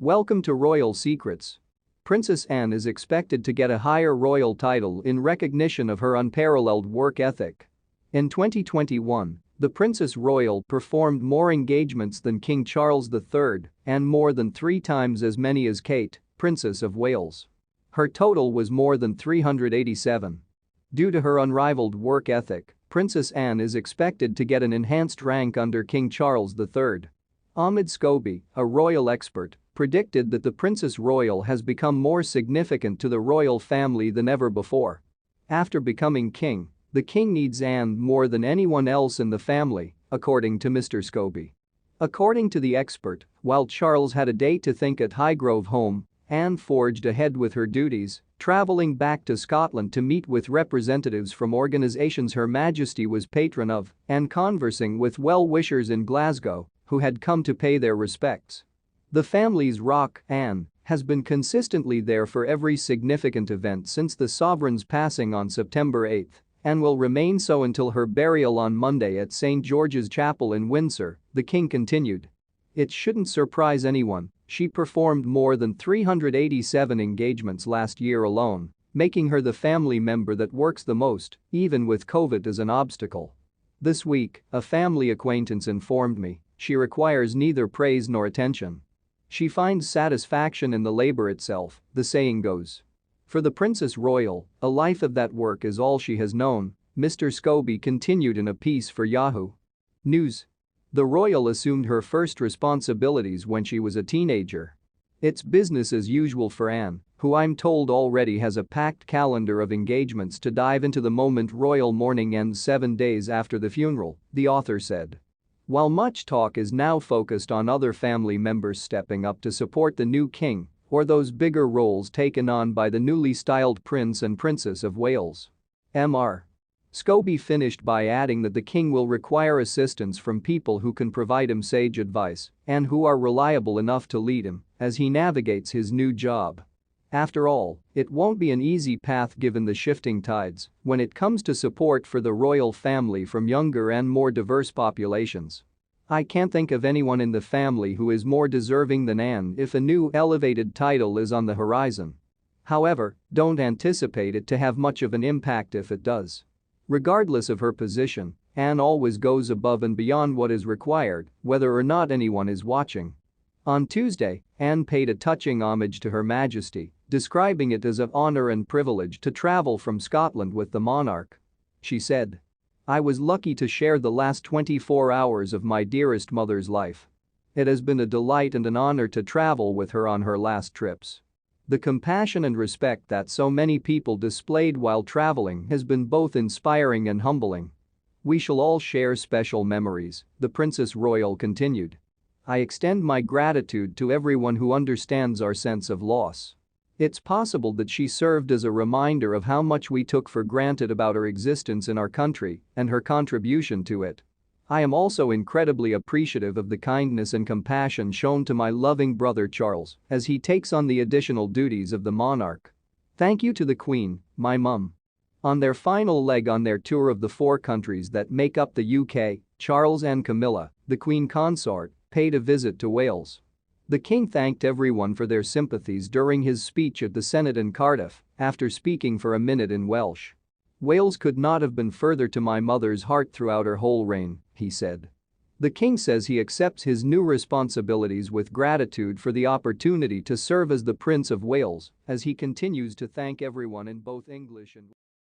Welcome to Royal Secrets. Princess Anne is expected to get a higher royal title in recognition of her unparalleled work ethic. In 2021, the Princess Royal performed more engagements than King Charles III and more than 3 times as many as Kate, Princess of Wales. Her total was more than 387. Due to her unrivaled work ethic, Princess Anne is expected to get an enhanced rank under King Charles III. Ahmed Scobie, a royal expert, predicted that the Princess Royal has become more significant to the royal family than ever before. After becoming king, the king needs Anne more than anyone else in the family, according to Mr. Scobie. According to the expert, while Charles had a day to think at Highgrove home, Anne forged ahead with her duties, traveling back to Scotland to meet with representatives from organisations Her Majesty was patron of and conversing with well-wishers in Glasgow who had come to pay their respects. The family's rock, Anne, has been consistently there for every significant event since the sovereign's passing on September 8 and will remain so until her burial on Monday at St. George's Chapel in Windsor, the king continued. It shouldn't surprise anyone, she performed more than 387 engagements last year alone, making her the family member that works the most, even with COVID as an obstacle. This week, a family acquaintance informed me she requires neither praise nor attention. She finds satisfaction in the labor itself, the saying goes. For the Princess Royal, a life of that work is all she has known, Mr. Scobie continued in a piece for Yahoo News. The royal assumed her first responsibilities when she was a teenager. It's business as usual for Anne, who I'm told already has a packed calendar of engagements to dive into the moment royal mourning ends 7 days after the funeral, the author said. While much talk is now focused on other family members stepping up to support the new king or those bigger roles taken on by the newly styled Prince and Princess of Wales. Mr. Scobie finished by adding that the king will require assistance from people who can provide him sage advice and who are reliable enough to lead him as he navigates his new job. After all, it won't be an easy path given the shifting tides when it comes to support for the royal family from younger and more diverse populations. I can't think of anyone in the family who is more deserving than Anne if a new elevated title is on the horizon. However, don't anticipate it to have much of an impact if it does. Regardless of her position, Anne always goes above and beyond what is required, whether or not anyone is watching. On Tuesday, Anne paid a touching homage to Her Majesty, describing it as an honor and privilege to travel from Scotland with the monarch. She said, "I was lucky to share the last 24 hours of my dearest mother's life. It has been a delight and an honor to travel with her on her last trips. The compassion and respect that so many people displayed while traveling has been both inspiring and humbling. We shall all share special memories," the Princess Royal continued. "I extend my gratitude to everyone who understands our sense of loss. It's possible that she served as a reminder of how much we took for granted about her existence in our country and her contribution to it. I am also incredibly appreciative of the kindness and compassion shown to my loving brother Charles as he takes on the additional duties of the monarch. Thank you to the Queen, my mum." On their final leg on their tour of the 4 countries that make up the UK, Charles and Camilla, the Queen Consort, paid a visit to Wales. The king thanked everyone for their sympathies during his speech at the Senate in Cardiff after speaking for a minute in Welsh. "Wales could not have been further to my mother's heart throughout her whole reign," he said. The king says he accepts his new responsibilities with gratitude for the opportunity to serve as the Prince of Wales as he continues to thank everyone in both English and